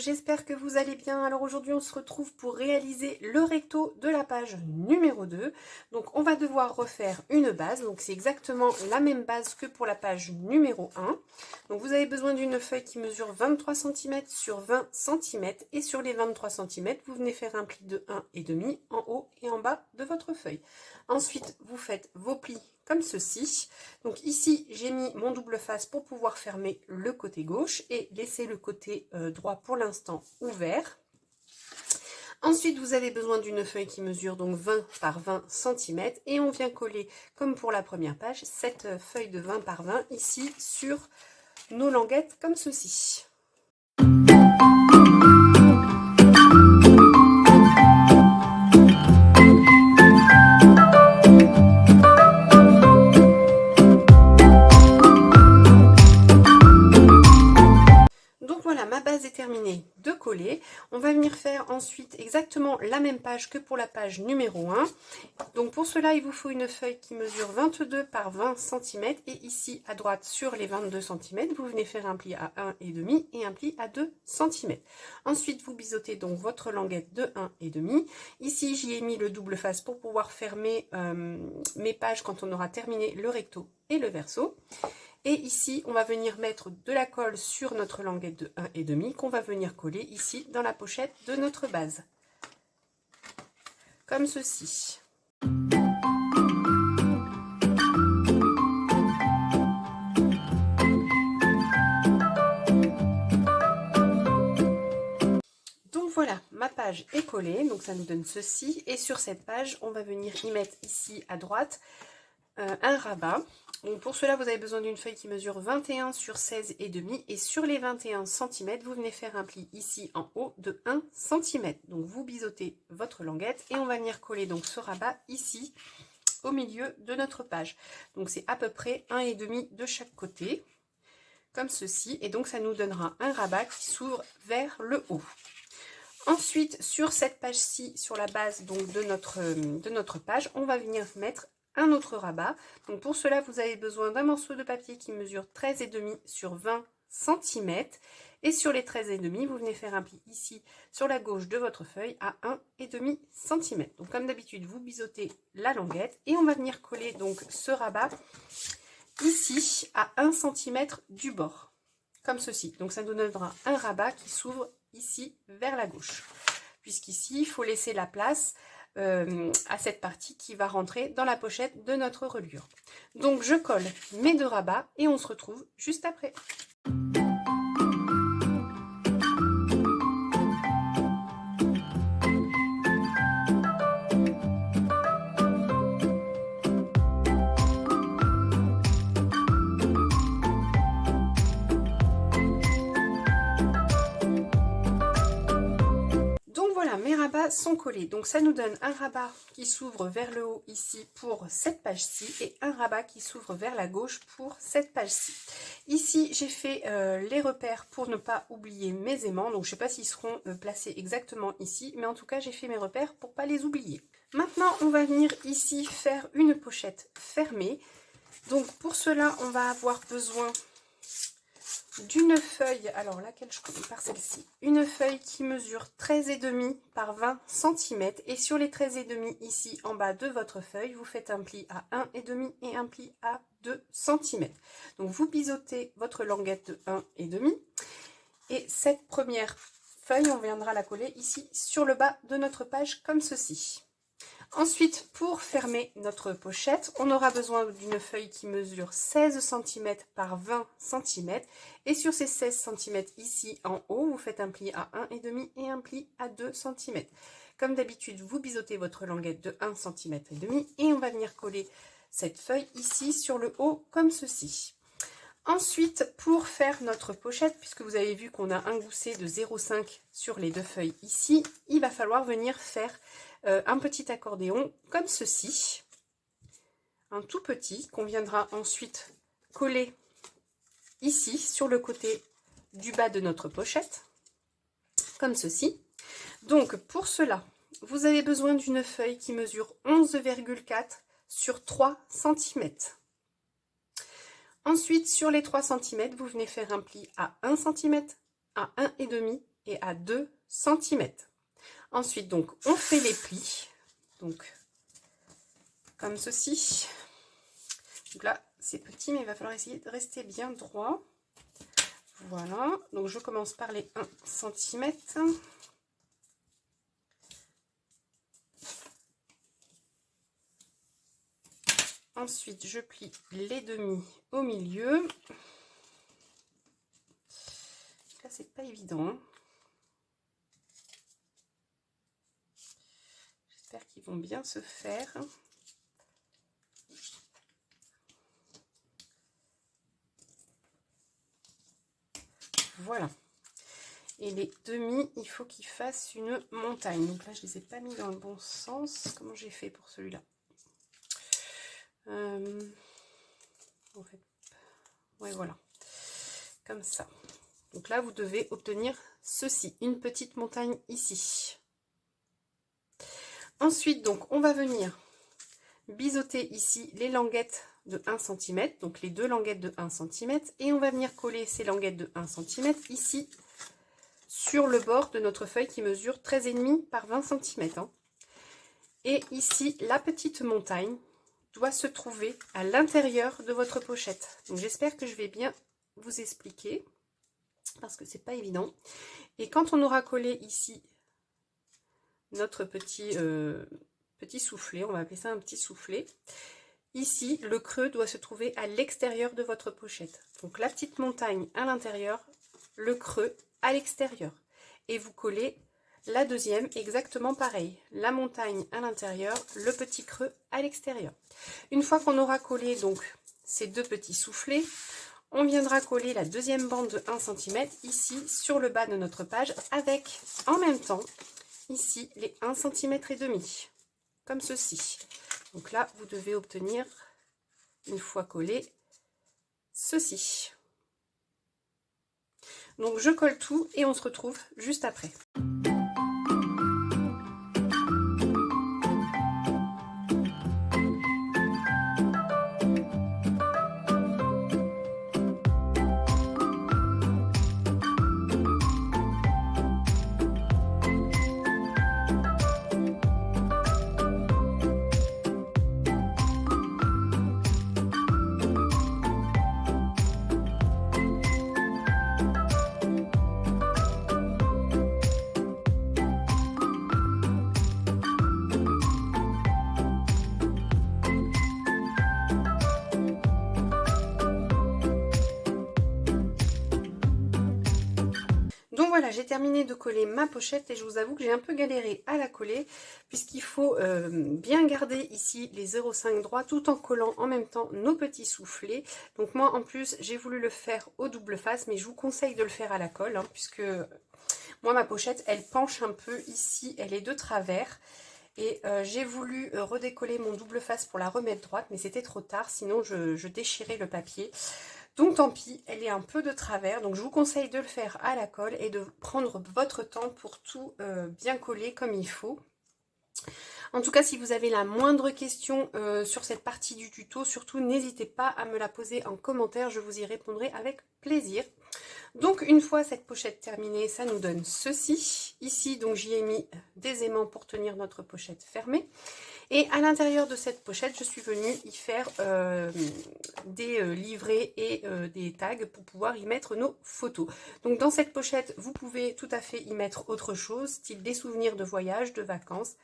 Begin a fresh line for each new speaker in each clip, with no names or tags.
j'espère que vous allez bien. Alors aujourd'hui on se retrouve pour réaliser le recto de la page numéro 2. Donc on va devoir refaire une base, donc c'est exactement la même base que pour la page numéro 1. Donc vous avez besoin d'une feuille qui mesure 23 cm sur 20 cm et sur les 23 cm vous venez faire un pli de 1,5 en haut et en bas de votre feuille. Ensuite vous faites vos plis comme ceci. Donc ici j'ai mis mon double face pour pouvoir fermer le côté gauche et laisser le côté droit pour l'instant ouvert. Ensuite vous avez besoin d'une feuille qui mesure donc 20 par 20 cm et on vient coller comme pour la première page cette feuille de 20 par 20 ici sur nos languettes comme ceci. Terminé de coller, on va venir faire ensuite exactement la même page que pour la page numéro 1. Donc pour cela il vous faut une feuille qui mesure 22 par 20 cm et ici à droite sur les 22 cm vous venez faire un pli à 1,5 et un pli à 2 cm. Ensuite vous biseautez donc votre languette de 1,5. Ici j'y ai mis le double face pour pouvoir fermer mes pages quand on aura terminé le recto et le verso. Et ici, on va venir mettre de la colle sur notre languette de 1,5 qu'on va venir coller ici dans la pochette de notre base. Comme ceci. Donc voilà, ma page est collée, donc ça nous donne ceci. Et sur cette page, on va venir y mettre ici à droite un rabat. Donc pour cela, vous avez besoin d'une feuille qui mesure 21 sur 16,5 et sur les 21 cm, vous venez faire un pli ici en haut de 1 cm. Donc vous biseautez votre languette et on va venir coller donc ce rabat ici au milieu de notre page. Donc c'est à peu près 1,5 de chaque côté, comme ceci. Et donc ça nous donnera un rabat qui s'ouvre vers le haut. Ensuite, sur cette page-ci, sur la base donc de notre page, on va venir mettre un autre rabat. Donc pour cela vous avez besoin d'un morceau de papier qui mesure 13,5 sur 20 cm et sur les 13,5 vous venez faire un pli ici sur la gauche de votre feuille à 1,5 cm. Donc comme d'habitude vous biseautez la languette et on va venir coller donc ce rabat ici à 1 cm du bord comme ceci. Donc ça nous donnera un rabat qui s'ouvre ici vers la gauche, puisqu'ici il faut laisser la place à cette partie qui va rentrer dans la pochette de notre reliure. Donc je colle mes deux rabats et on se retrouve juste après. Mes rabats sont collés, donc ça nous donne un rabat qui s'ouvre vers le haut ici pour cette page-ci et un rabat qui s'ouvre vers la gauche pour cette page-ci. Ici j'ai fait les repères pour ne pas oublier mes aimants, donc je ne sais pas s'ils seront placés exactement ici, mais en tout cas j'ai fait mes repères pour ne pas les oublier. Maintenant on va venir ici faire une pochette fermée, donc pour cela on va avoir besoin d'une feuille, alors laquelle je commence par celle-ci, une feuille qui mesure 13,5 par 20 cm et sur les 13,5 ici en bas de votre feuille, vous faites un pli à 1,5 et un pli à 2 cm. Donc vous biseautez votre languette de 1,5 et cette première feuille, on viendra la coller ici sur le bas de notre page comme ceci. Ensuite, pour fermer notre pochette, on aura besoin d'une feuille qui mesure 16 cm par 20 cm. Et sur ces 16 cm ici en haut, vous faites un pli à 1,5 et un pli à 2 cm. Comme d'habitude, vous biseautez votre languette de 1,5 cm et on va venir coller cette feuille ici sur le haut comme ceci. Ensuite, pour faire notre pochette, puisque vous avez vu qu'on a un gousset de 0,5 sur les deux feuilles ici, il va falloir venir faire un petit accordéon comme ceci, un tout petit qu'on viendra ensuite coller ici sur le côté du bas de notre pochette, comme ceci. Donc pour cela, vous avez besoin d'une feuille qui mesure 11,4 sur 3 cm. Ensuite, sur les 3 cm, vous venez faire un pli à 1 cm, à 1,5 et à 2 cm. Ensuite, donc, on fait les plis. Donc, comme ceci. Donc là, c'est petit, mais il va falloir essayer de rester bien droit. Voilà. Donc, je commence par les 1 cm. Ensuite, je plie les demi au milieu. Là, c'est pas évident. J'espère qu'ils vont bien se faire. Voilà. Et les demi, il faut qu'ils fassent une montagne. Donc là, je les ai pas mis dans le bon sens. Comment j'ai fait pour celui-là? En fait, ouais, voilà. Comme ça. Donc là, vous devez obtenir ceci, une petite montagne ici. Ensuite, donc, on va venir biseauter ici les languettes de 1 cm, donc les deux languettes de 1 cm, et on va venir coller ces languettes de 1 cm ici, sur le bord de notre feuille qui mesure 13,5 par 20 cm. Hein. Et ici, la petite montagne doit se trouver à l'intérieur de votre pochette. Donc j'espère que je vais bien vous expliquer, parce que c'est pas évident. Et quand on aura collé ici notre petit soufflet, on va appeler ça un petit soufflet, ici le creux doit se trouver à l'extérieur de votre pochette. Donc la petite montagne à l'intérieur, le creux à l'extérieur. Et vous collez la deuxième exactement pareil. La montagne à l'intérieur, le petit creux à l'extérieur. Une fois qu'on aura collé donc ces deux petits soufflets, on viendra coller la deuxième bande de 1 cm ici sur le bas de notre page avec en même temps ici les 1 cm et demi comme ceci. Donc là vous devez obtenir une fois collé ceci. Donc je colle tout et on se retrouve juste après. Donc voilà, j'ai terminé de coller ma pochette et je vous avoue que j'ai un peu galéré à la coller puisqu'il faut bien garder ici les 0,5 droits tout en collant en même temps nos petits soufflets. Donc moi en plus j'ai voulu le faire au double face, mais je vous conseille de le faire à la colle hein, puisque moi ma pochette elle penche un peu ici, elle est de travers. Et j'ai voulu redécoller mon double face pour la remettre droite, mais c'était trop tard, sinon je déchirais le papier. Donc tant pis, elle est un peu de travers, donc je vous conseille de le faire à la colle et de prendre votre temps pour tout bien coller comme il faut. En tout cas, si vous avez la moindre question sur cette partie du tuto, surtout n'hésitez pas à me la poser en commentaire, je vous y répondrai avec plaisir. Donc une fois cette pochette terminée, ça nous donne ceci. Ici, donc j'y ai mis des aimants pour tenir notre pochette fermée. Et à l'intérieur de cette pochette, je suis venue y faire des livrets et des tags pour pouvoir y mettre nos photos. Donc dans cette pochette, vous pouvez tout à fait y mettre autre chose, style des souvenirs de voyage, de vacances,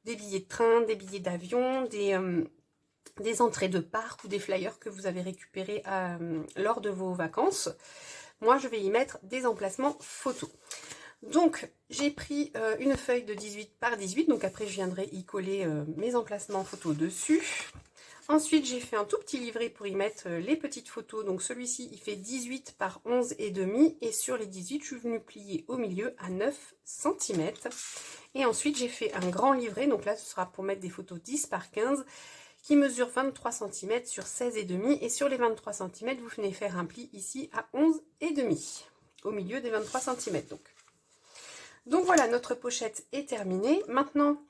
des billets de train, des billets d'avion, des entrées de parc ou des flyers que vous avez récupérés lors de vos vacances. Moi, je vais y mettre des emplacements photos. Donc, j'ai pris une feuille de 18 par 18, donc après je viendrai y coller mes emplacements photos dessus. Ensuite, j'ai fait un tout petit livret pour y mettre les petites photos. Donc celui-ci, il fait 18 par 11 et demi. Et sur les 18, je suis venue plier au milieu à 9 cm. Et ensuite, j'ai fait un grand livret. Donc là, ce sera pour mettre des photos 10 par 15 qui mesure 23 cm sur 16 et demi. Et sur les 23 cm, vous venez faire un pli ici à 11 et demi. Au milieu des 23 cm donc. Donc voilà, notre pochette est terminée. Maintenant,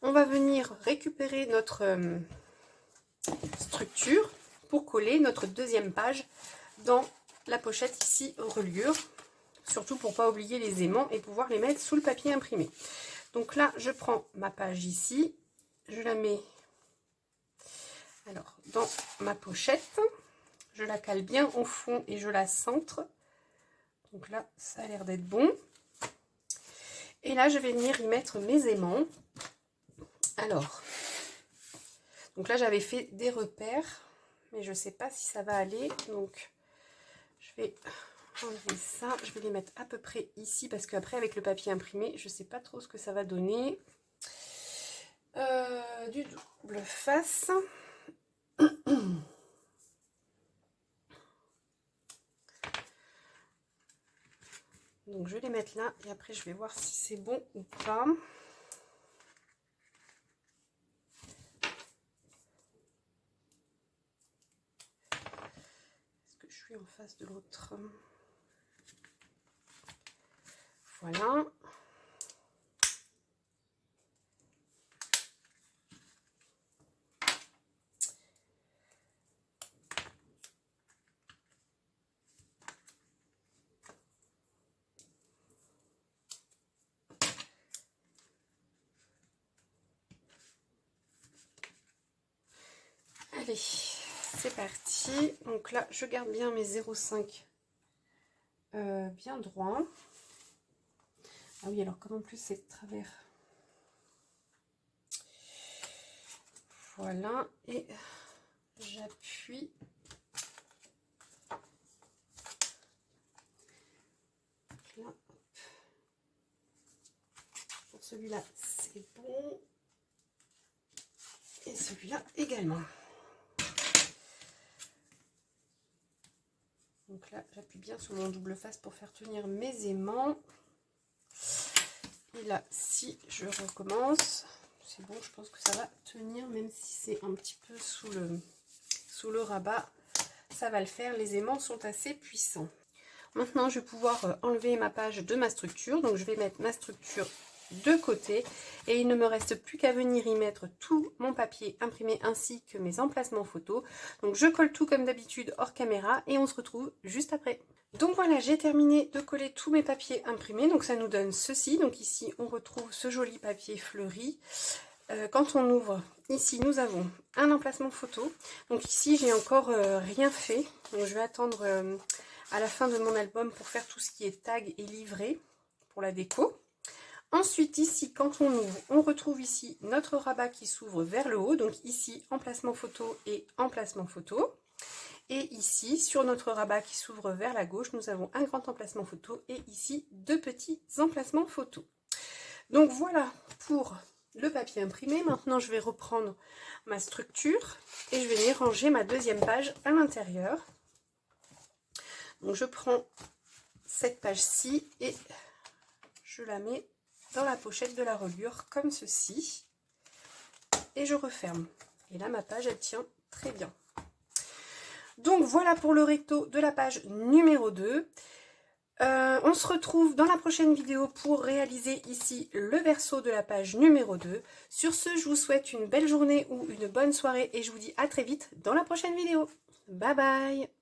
on va venir récupérer notre structure pour coller notre deuxième page dans la pochette ici reliure surtout pour pas oublier les aimants et pouvoir les mettre sous le papier imprimé. Donc là, je prends ma page ici, je la mets alors dans ma pochette, je la cale bien au fond et je la centre. Donc là, ça a l'air d'être bon. Et là, je vais venir y mettre mes aimants. Alors, donc là, j'avais fait des repères, mais je ne sais pas si ça va aller. Donc, je vais enlever ça. Je vais les mettre à peu près ici, parce qu'après, avec le papier imprimé, je ne sais pas trop ce que ça va donner. Du double face. Donc, je vais les mettre là, et après, je vais voir si c'est bon ou pas. Je suis en face de l'autre. Voilà. Allez, c'est parti. Donc là, je garde bien mes 0,5 bien droit. Ah oui, alors comme en plus c'est de travers. Voilà, et j'appuie. Là. Pour celui-là, c'est bon. Et celui-là également. Donc là, j'appuie bien sur mon double face pour faire tenir mes aimants. Et là, si je recommence, c'est bon, je pense que ça va tenir, même si c'est un petit peu sous le rabat. Ça va le faire, les aimants sont assez puissants. Maintenant, je vais pouvoir enlever ma page de ma structure. Donc, je vais mettre ma structure de côté. Et il ne me reste plus qu'à venir y mettre tout mon papier imprimé ainsi que mes emplacements photos. Donc, je colle tout comme d'habitude hors caméra et on se retrouve juste après. Donc voilà, j'ai terminé de coller tous mes papiers imprimés. Donc, ça nous donne ceci. Donc, ici, on retrouve ce joli papier fleuri. Quand on ouvre, ici, nous avons un emplacement photo. Donc, ici, j'ai encore rien fait. Donc, je vais attendre... à la fin de mon album pour faire tout ce qui est tag et livret pour la déco. Ensuite ici quand on ouvre, on retrouve ici notre rabat qui s'ouvre vers le haut, donc ici emplacement photo et emplacement photo. Et ici sur notre rabat qui s'ouvre vers la gauche, nous avons un grand emplacement photo et ici deux petits emplacements photo. Donc voilà pour le papier imprimé. Maintenant je vais reprendre ma structure et je vais venir ranger ma deuxième page à l'intérieur. Donc je prends cette page-ci et je la mets dans la pochette de la reliure comme ceci. Et je referme. Et là ma page elle tient très bien. Donc voilà pour le recto de la page numéro 2. On se retrouve dans la prochaine vidéo pour réaliser ici le verso de la page numéro 2. Sur ce, je vous souhaite une belle journée ou une bonne soirée et je vous dis à très vite dans la prochaine vidéo. Bye bye!